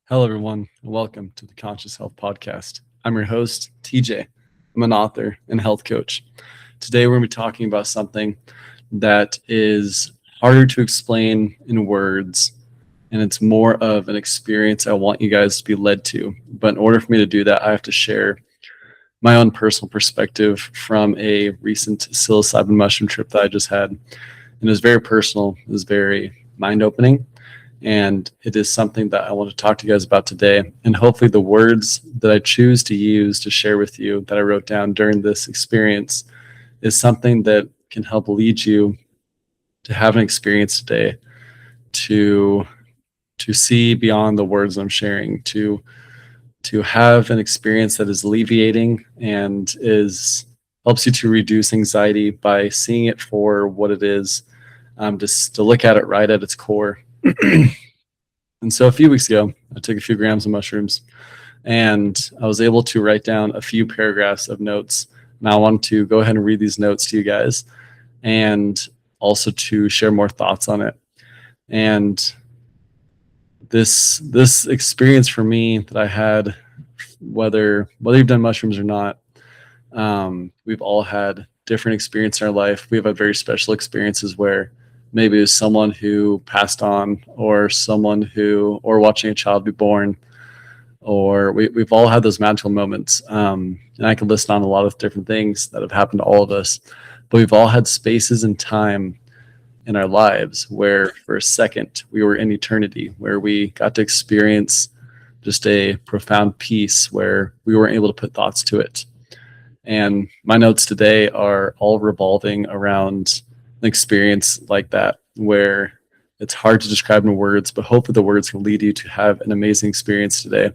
Hello, everyone, and welcome to the Conscious Health Podcast. I'm your host, TJ. I'm an author and health coach. Today, we're going to be talking about something that is harder to explain in words, and it's more of an experience I want you guys to be led to. But in order for me to do that, I have to share my own personal perspective from a recent psilocybin mushroom trip that I just had. And it was very personal, it was very mind-opening. And it is something that I want to talk to you guys about today. And hopefully the words that I choose to use to share with you that I wrote down during this experience is something that can help lead you to have an experience today, to see beyond the words I'm sharing, to have an experience that is alleviating and helps you to reduce anxiety by seeing it for what it is, just to look at it right at its core. And so a few weeks ago, I took a few grams of mushrooms and I was able to write down a few paragraphs of notes. And I want to go ahead and read these notes to you guys and also to share more thoughts on it. And this experience for me that I had, whether you've done mushrooms or not, we've all had different experiences in our life. We've had very special experiences where maybe it was someone who passed on, or or watching a child be born, or we've all had those magical moments. And I could list on a lot of different things that have happened to all of us, but we've all had spaces in time in our lives where for a second we were in eternity, where we got to experience just a profound peace where we weren't able to put thoughts to it. And my notes today are all revolving around an experience like that, where it's hard to describe in words, but hopefully the words can lead you to have an amazing experience today,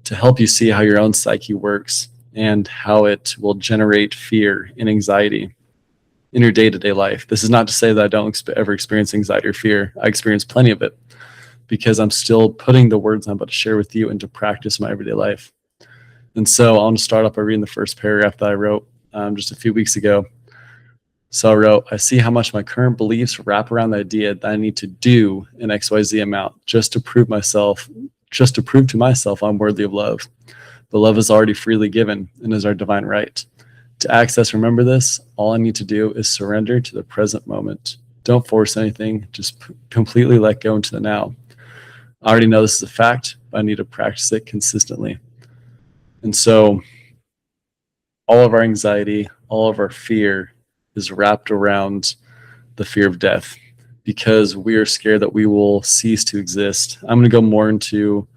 to help you see how your own psyche works and how it will generate fear and anxiety in your day-to-day life. This is not to say that I don't ever experience anxiety or fear. I experience plenty of it because I'm still putting the words I'm about to share with you into practice in my everyday life. And so I want to start off by reading the first paragraph that I wrote just a few weeks ago. So I wrote, I see how much my current beliefs wrap around the idea that I need to do an XYZ amount just to prove to myself I'm worthy of love. But love is already freely given and is our divine right. To access, remember this, all I need to do is surrender to the present moment. Don't force anything, just completely let go into the now. I already know this is a fact, but I need to practice it consistently. And so all of our anxiety, all of our fear is wrapped around the fear of death, because we are scared that we will cease to exist. I'm going to go more into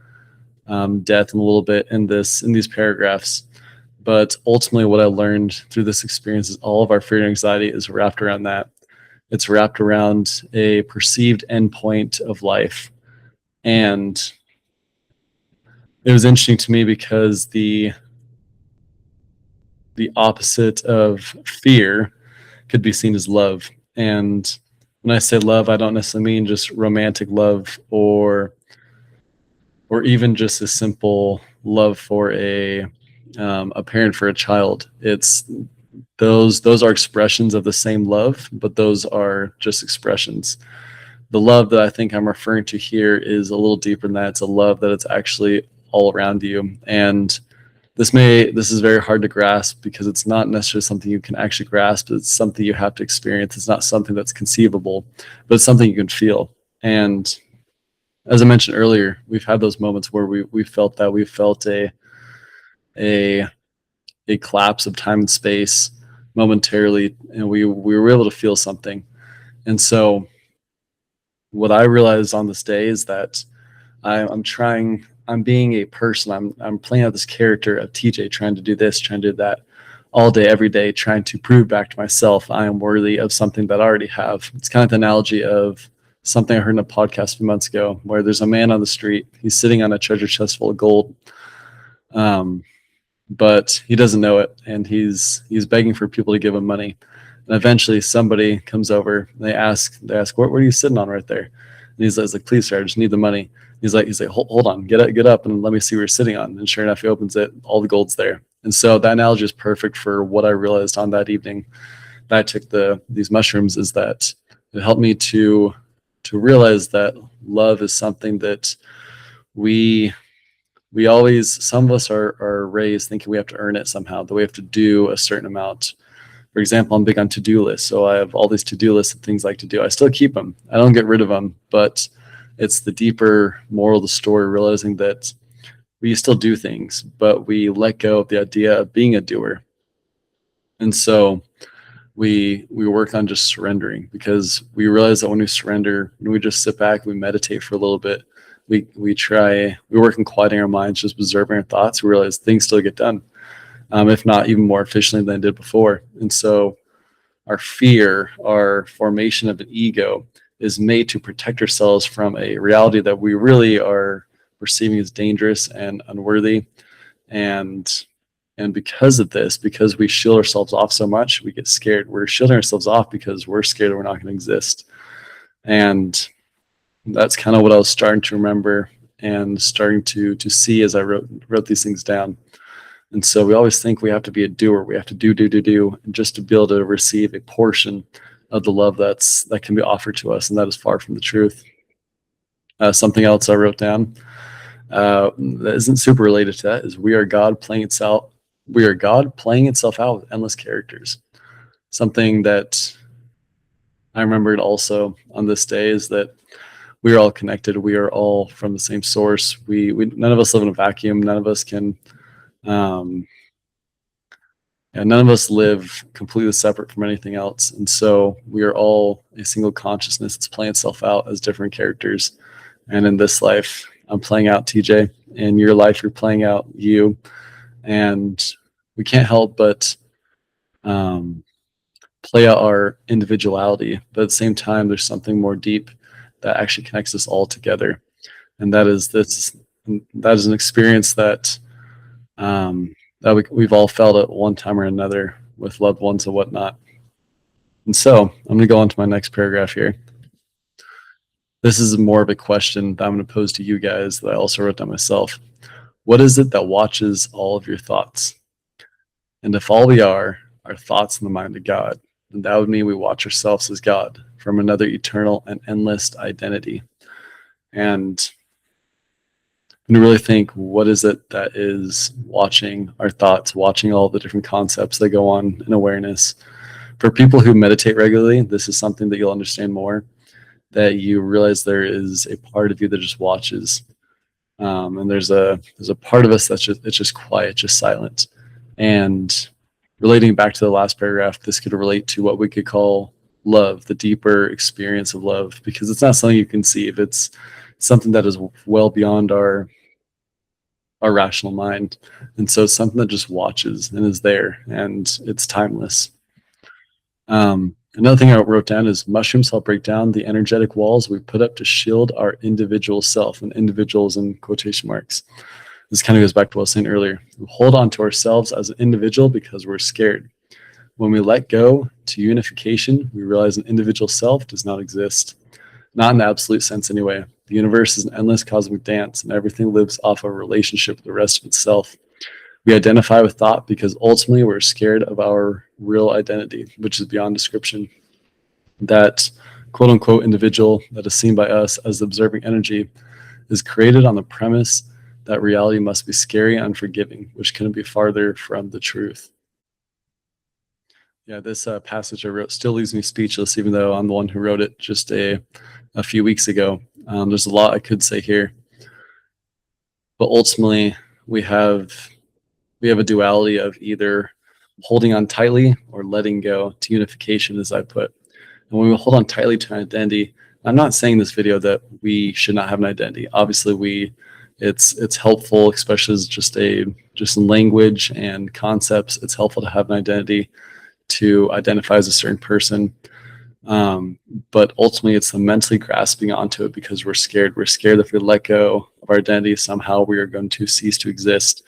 death in a little bit in these paragraphs, but ultimately what I learned through this experience is all of our fear and anxiety is wrapped around that. It's wrapped around a perceived endpoint of life. And it was interesting to me because the opposite of fear could be seen as love. And when I say love, I don't necessarily mean just romantic love or even just a simple love for a parent for a child. It's those are expressions of the same love, but those are just expressions. The love that I think I'm referring to here is a little deeper than that. It's a love that it's actually all around you. And this is very hard to grasp because it's not necessarily something you can actually grasp. It's something you have to experience. It's not something that's conceivable, but it's something you can feel. And as I mentioned earlier, we've had those moments where we felt that. We felt a collapse of time and space momentarily, and we were able to feel something. And so what I realized on this day is that I'm being a person. I'm playing out this character of TJ, trying to do this, trying to do that all day, every day, trying to prove back to myself I am worthy of something that I already have. It's kind of the analogy of something I heard in a podcast a few months ago, where there's a man on the street. He's sitting on a treasure chest full of gold, but he doesn't know it, and he's begging for people to give him money. And eventually, somebody comes over. And they ask, what are you sitting on right there? And he's like, please, sir, I just need the money. He's like, hold on, get up and let me see what you're sitting on. And sure enough, he opens it, all the gold's there. And so that analogy is perfect for what I realized on that evening that I took these mushrooms, is that it helped me to realize that love is something that we we always, some of us are raised thinking we have to earn it somehow, that we have to do a certain amount. For example, I'm big on to-do lists, so I have all these to-do lists of things I like to do. I still keep them. I don't get rid of them, but it's the deeper moral of the story, realizing that we still do things, but we let go of the idea of being a doer. And so we work on just surrendering, because we realize that when we surrender, when we just sit back and we meditate for a little bit, we work on quieting our minds, just observing our thoughts. We realize things still get done, if not even more efficiently than they did before. And so our fear, our formation of an ego, is made to protect ourselves from a reality that we really are perceiving as dangerous and unworthy. And because of this, because we shield ourselves off so much, we get scared. We're shielding ourselves off because we're scared that we're not going to exist. And that's kind of what I was starting to remember and starting to see as I wrote these things down. And so we always think we have to be a doer. We have to do, just to be able to receive a portion of the love that can be offered to us, and that is far from the truth. Something else I wrote down that isn't super related to that is we are God playing itself. We are God playing itself out with endless characters. Something that I remembered also on this day is that we are all connected. We are all from the same source. We none of us live in a vacuum. None of us can. And none of us live completely separate from anything else. And so we are all a single consciousness that's playing itself out as different characters. And in this life, I'm playing out TJ. In your life, you're playing out you. And we can't help but play out our individuality. But at the same time, there's something more deep that actually connects us all together. And that is an experience that we've all felt at one time or another with loved ones and whatnot. And so I'm going to go on to my next paragraph here. This is more of a question that I'm going to pose to you guys that I also wrote down myself. What is it that watches all of your thoughts? And if all we are thoughts in the mind of God, then that would mean we watch ourselves as God from another eternal and endless identity. And really think, what is it that is watching our thoughts, watching all the different concepts that go on in awareness? For people who meditate regularly, this is something that you'll understand more, that you realize there is a part of you that just watches. And there's a part of us that's just quiet, just silent. And relating back to the last paragraph, this could relate to what we could call love, the deeper experience of love, because it's not something you conceive. It's something that is well beyond our rational mind. And so it's something that just watches and is there, and it's timeless. Another thing I wrote down is mushrooms help break down the energetic walls we put up to shield our individual self, and individuals in quotation marks. This kind of goes back to what I was saying earlier. We hold on to ourselves as an individual because we're scared. When we let go to unification, we realize an individual self does not exist. Not in the absolute sense anyway. The universe is an endless cosmic dance, and everything lives off of a relationship with the rest of itself. We identify with thought because ultimately we're scared of our real identity, which is beyond description. That quote unquote individual that is seen by us as the observing energy is created on the premise that reality must be scary and unforgiving, which couldn't be farther from the truth. Yeah, this passage I wrote still leaves me speechless, even though I'm the one who wrote it just a few weeks ago. There's a lot I could say here, but ultimately we have a duality of either holding on tightly or letting go to unification, as I put. And when we hold on tightly to an identity, I'm not saying in this video that we should not have an identity. Obviously, it's helpful, especially as just in language and concepts. It's helpful to have an identity, to identify as a certain person. But ultimately, it's the mentally grasping onto it because we're scared. We're scared that if we let go of our identity, somehow we are going to cease to exist.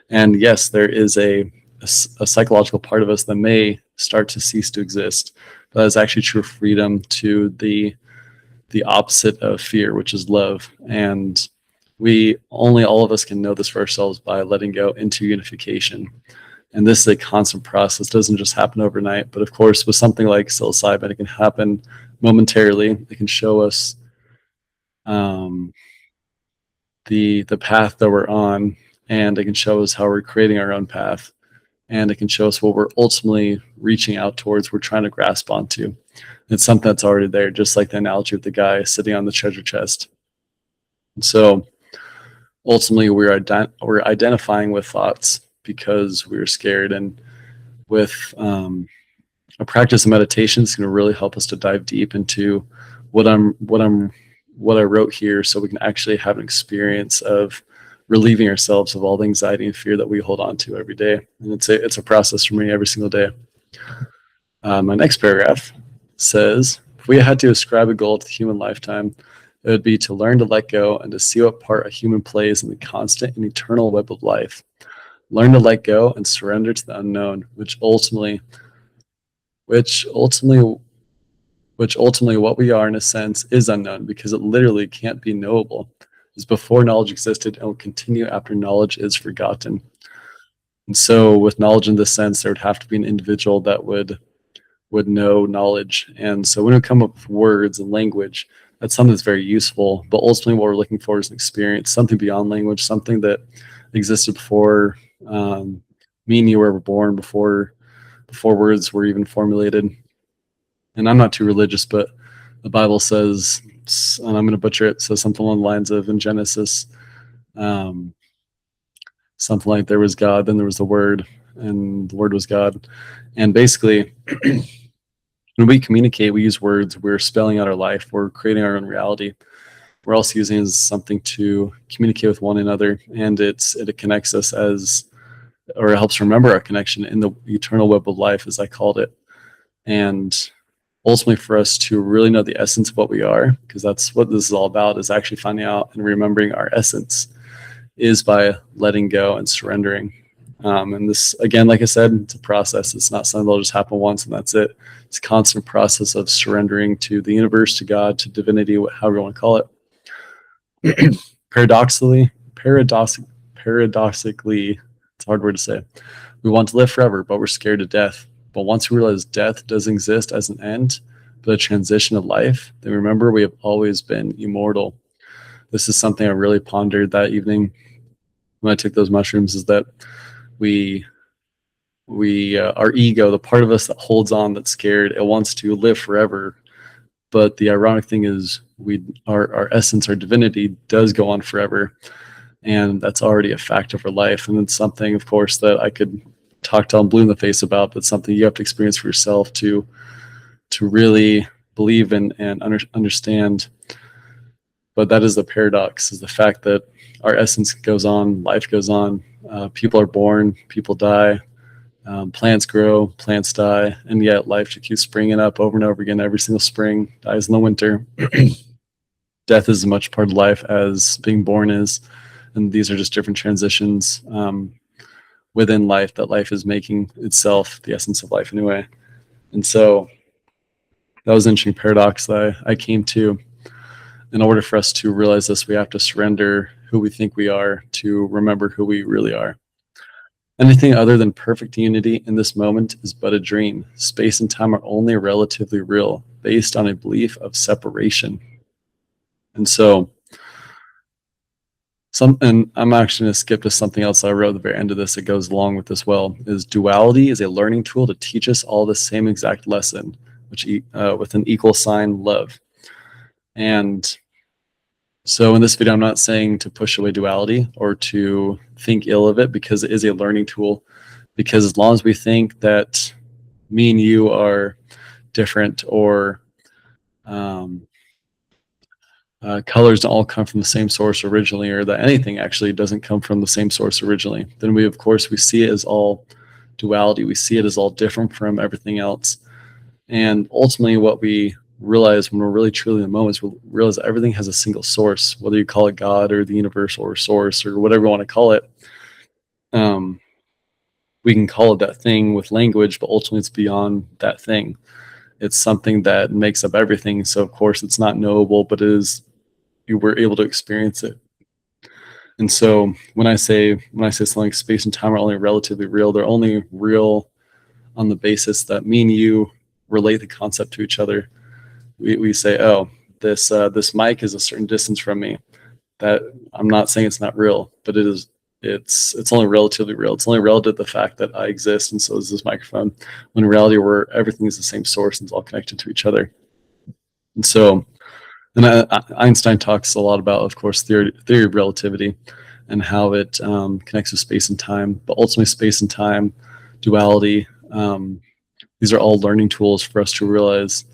And yes, there is a psychological part of us that may start to cease to exist. But that's actually true freedom to the opposite of fear, which is love. And all of us can know this for ourselves by letting go into unification. And this is a constant process. It doesn't just happen overnight. But of course, with something like psilocybin, it can happen momentarily. It can show us the path that we're on, and it can show us how we're creating our own path, and it can show us what we're ultimately reaching out towards, we're trying to grasp onto. It's something that's already there, just like the analogy of the guy sitting on the treasure chest. And so ultimately we're identifying with thoughts because we're scared, and with a practice of meditation is going to really help us to dive deep into what I wrote here, so we can actually have an experience of relieving ourselves of all the anxiety and fear that we hold on to every day. And it's a process for me every single day. My next paragraph says, if we had to ascribe a goal to the human lifetime, it would be to learn to let go and to see what part a human plays in the constant and eternal web of life. Learn to let go and surrender to the unknown, which ultimately what we are in a sense is unknown, because it literally can't be knowable. It's before knowledge existed and will continue after knowledge is forgotten. And so with knowledge in this sense, there would have to be an individual that would know knowledge. And so when we come up with words and language, that's something that's very useful. But ultimately what we're looking for is an experience, something beyond language, something that existed before me and you were born, before words were even formulated. And I'm not too religious, but the Bible says, and I'm going to butcher it, says something along the lines of, in Genesis, something like, there was God, then there was the Word, and the Word was God. And basically, when we communicate, we use words, we're spelling out our life, we're creating our own reality. We're also using it as something to communicate with one another, and it connects us or it helps remember our connection in the eternal web of life, as I called it. And ultimately for us to really know the essence of what we are, because that's what this is all about, is actually finding out and remembering our essence, is by letting go and surrendering. And this, again, like I said, it's a process. It's not something that'll just happen once and that's it. It's a constant process of surrendering to the universe, to God, to divinity, however you want to call it. Paradoxically, it's a hard word to say. We want to live forever, but we're scared to death. But once we realize death doesn't exist as an end, but a transition of life, then remember we have always been immortal. This is something I really pondered that evening when I took those mushrooms, is that our ego, the part of us that holds on, that's scared, it wants to live forever. But the ironic thing is our essence, our divinity does go on forever. And that's already a fact of our life. And it's something, of course, that I could talk till I'm blue in the face about, but something you have to experience for yourself to really believe in and understand. But that is the paradox, is the fact that our essence goes on, life goes on, people are born, people die, plants grow, plants die, and yet life just keeps springing up over and over again. Every single spring, dies in the winter. Death is as much part of life as being born is, and these are just different transitions within life that life is making itself, the essence of life anyway. And so that was an interesting paradox that I came to. In order for us to realize this, we have to surrender who we think we are to remember who we really are. Anything other than perfect unity in this moment is but a dream. Space and time are only relatively real, based on a belief of separation. And so, and I'm actually going to skip to something else I wrote at the very end of this that goes along with this well, is duality is a learning tool to teach us all the same exact lesson, which with an equal sign, love. And so in this video, I'm not saying to push away duality or to think ill of it, because it is a learning tool. Because as long as we think that me and you are different, or colors don't all come from the same source originally, or that anything actually doesn't come from the same source originally, then we see it as all duality. We see it as all different from everything else. And ultimately what we realize when we're really truly in the moment is we realize that everything has a single source, whether you call it God or the universe or source or whatever you want to call it. We can call it that thing with language, but ultimately it's beyond that thing. It's something that makes up everything. So of course it's not knowable, but you were able to experience it. And so when I say something like space and time are only relatively real, they're only real on the basis that me and you relate the concept to each other. We say, oh, this mic is a certain distance from me. that I'm not saying it's not real, but it is. It's only relatively real. It's only relative to the fact that I exist, and so is this microphone. When in reality, where everything is the same source and it's all connected to each other. And so, and Einstein talks a lot about, of course, theory of relativity and how it connects with space and time. But ultimately, space and time, duality, these are all learning tools for us to realize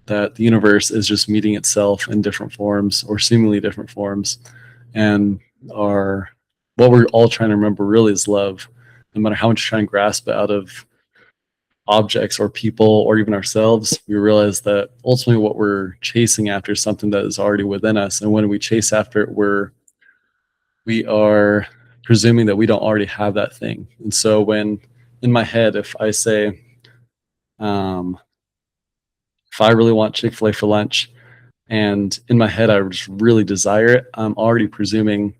that the universe is just meeting itself in different forms or seemingly different forms. And our what we're all trying to remember really is love, no matter how much we try and grasp it out of objects or people or even ourselves. We realize that ultimately what we're chasing after is something that is already within us. And when we chase after it, we are presuming that we don't already have that thing. And so when in my head, if I say, if I really want Chick-fil-A for lunch, and in my head I just really desire it, I'm already presuming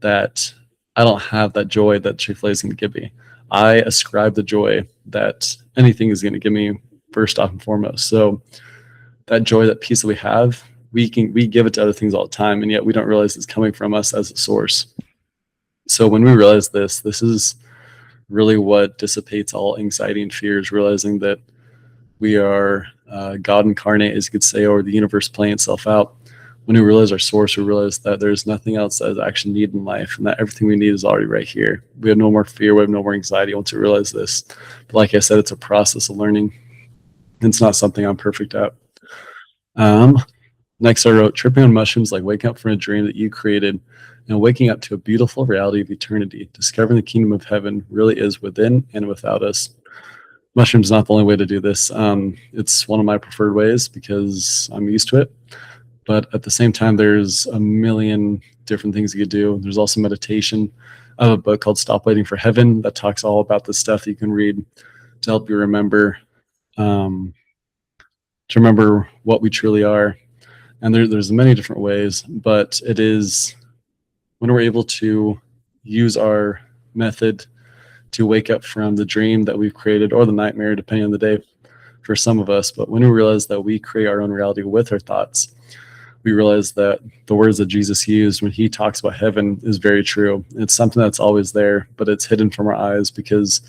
that I don't have that joy that Chick-fil-A is going to give me. I ascribe the joy that anything is going to give me first off and foremost. So that joy, that peace that we have, we give it to other things all the time, and yet we don't realize it's coming from us as a source. So when we realize this is really what dissipates all anxiety and fears, realizing that we are God incarnate, as you could say, or the universe playing itself out. When we realize our source, we realize that there's nothing else that is actually needed in life, and that everything we need is already right here. We have no more fear, we have no more anxiety once we realize this. But like I said, it's a process of learning. It's not something I'm perfect at. Next, I wrote, tripping on mushrooms like waking up from a dream that you created and waking up to a beautiful reality of eternity. Discovering the kingdom of heaven really is within and without us. Mushrooms is not the only way to do this. It's one of my preferred ways because I'm used to it. But at the same time, there's a million different things you could do. There's also meditation. I have a book called Stop Waiting for Heaven that talks all about this stuff that you can read to help you remember, what we truly are. And there's many different ways, but it is when we're able to use our method to wake up from the dream that we've created or the nightmare, depending on the day for some of us. But when we realize that we create our own reality with our thoughts, we realize that the words that Jesus used when he talks about heaven is very true. It's something that's always there, but it's hidden from our eyes because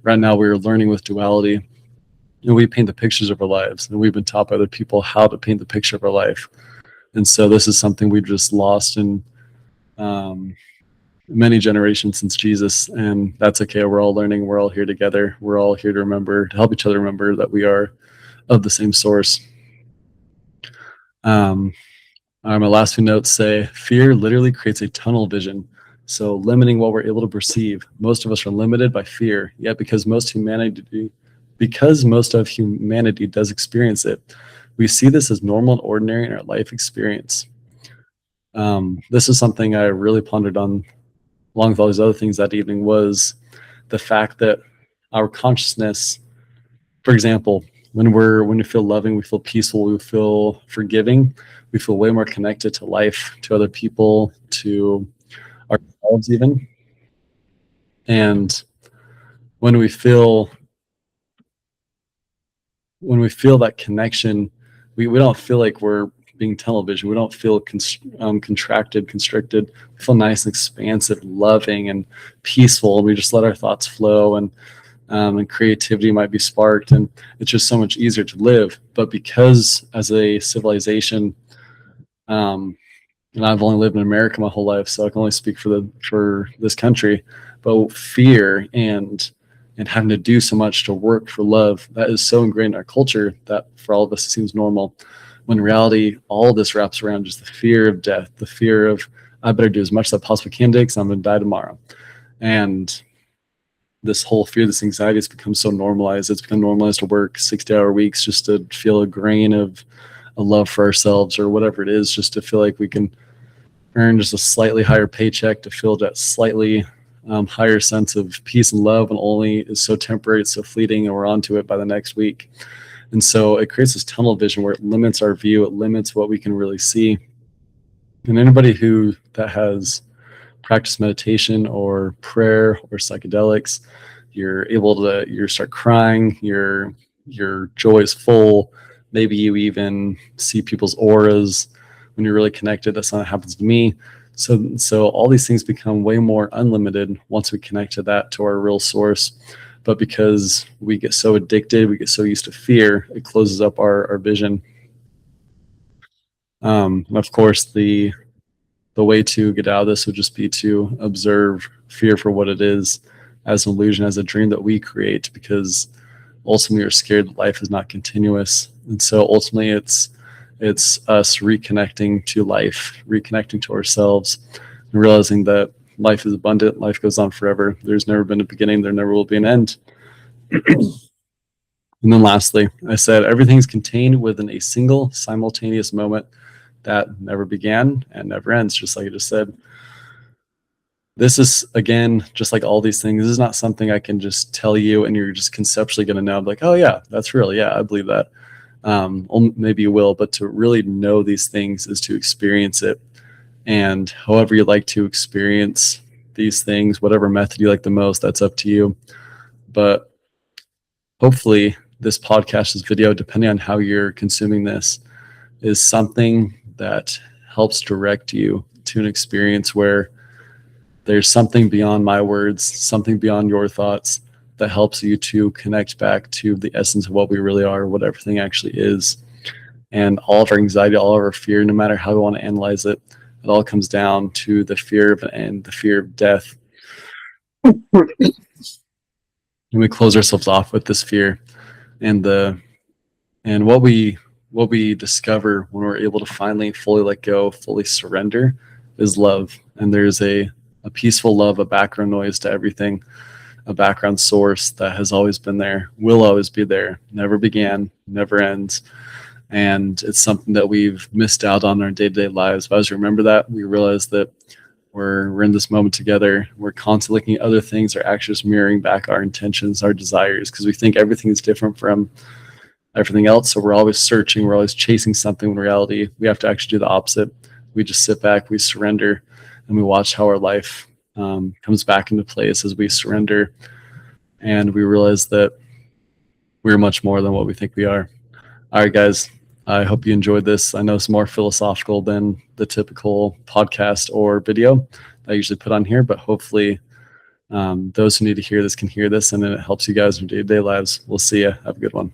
right now we're learning with duality and we paint the pictures of our lives, and we've been taught by other people how to paint the picture of our life. And so this is something we've just lost in many generations since Jesus, and that's okay. We're all learning. We're all here together. We're all here to remember, to help each other remember that we are of the same source. My last few notes say, fear literally creates a tunnel vision. So limiting what we're able to perceive. Most of us are limited by fear, yet because most of humanity does experience it, we see this as normal and ordinary in our life experience. This is something I really pondered on along with all these other things that evening, was the fact that our consciousness, for example, when we feel loving, we feel peaceful, we feel forgiving, we feel way more connected to life, to other people, to ourselves even. And when we feel that connection, we don't feel like we're being tunnel vision. We don't feel contracted, constricted. We feel nice and expansive, loving and peaceful. We just let our thoughts flow, and creativity might be sparked, and it's just so much easier to live. But because as a civilization, and I've only lived in America my whole life, so I can only speak for this country, but fear and having to do so much to work for love, that is so ingrained in our culture that for all of us it seems normal. When in reality, all this wraps around just the fear of death, the fear of, I better do as much as I possibly can today because I'm going to die tomorrow. And this whole fear, this anxiety has become so normalized. It's become normalized to work 60-hour weeks just to feel a grain of a love for ourselves or whatever it is, just to feel like we can earn just a slightly higher paycheck, to feel that slightly higher sense of peace and love, and only is so temporary, it's so fleeting, and we're onto it by the next week. And so it creates this tunnel vision where it limits our view, it limits what we can really see. And anybody that has practiced meditation or prayer or psychedelics, you start crying, your joy is full. Maybe you even see people's auras when you're really connected. That's not what happens to me. So all these things become way more unlimited once we connect to that, to our real source. But because we get so addicted, we get so used to fear, it closes up our vision. Of course, the way to get out of this would just be to observe fear for what it is, as an illusion, as a dream that we create, because ultimately we're scared that life is not continuous. And so ultimately it's us reconnecting to life, reconnecting to ourselves, and realizing that life is abundant, life goes on forever. There's never been a beginning, there never will be an end. And then lastly, I said everything's contained within a single simultaneous moment that never began and never ends, just like I just said. This is, again, just like all these things, this is not something I can just tell you and you're just conceptually going to know, like, oh yeah, that's real. Yeah, I believe that. Maybe you will, but to really know these things is to experience it. And however you like to experience these things, whatever method you like the most, that's up to you. But hopefully this podcast, this video, depending on how you're consuming this, is something that helps direct you to an experience where there's something beyond my words, something beyond your thoughts, that helps you to connect back to the essence of what we really are, what everything actually is. And all of our anxiety, all of our fear, no matter how we want to analyze it, it all comes down to the fear of an end, the fear of death. And we close ourselves off with this fear. And what we discover when we're able to finally fully let go, fully surrender, is love. And there's a peaceful love, a background noise to everything, a background source that has always been there, will always be there, never began, never ends. And it's something that we've missed out on in our day-to-day lives. But as we remember that, we realize that we're in this moment together. We're constantly looking at other things, our actions mirroring back our intentions, our desires, because we think everything is different from everything else. So we're always searching, we're always chasing something. In reality, we have to actually do the opposite. We just sit back, we surrender, and we watch how our life comes back into place as we surrender. And we realize that we're much more than what we think we are. All right, guys, I hope you enjoyed this. I know it's more philosophical than the typical podcast or video that I usually put on here, but hopefully those who need to hear this can hear this, and then it helps you guys in your day-to-day lives. We'll see you. Have a good one.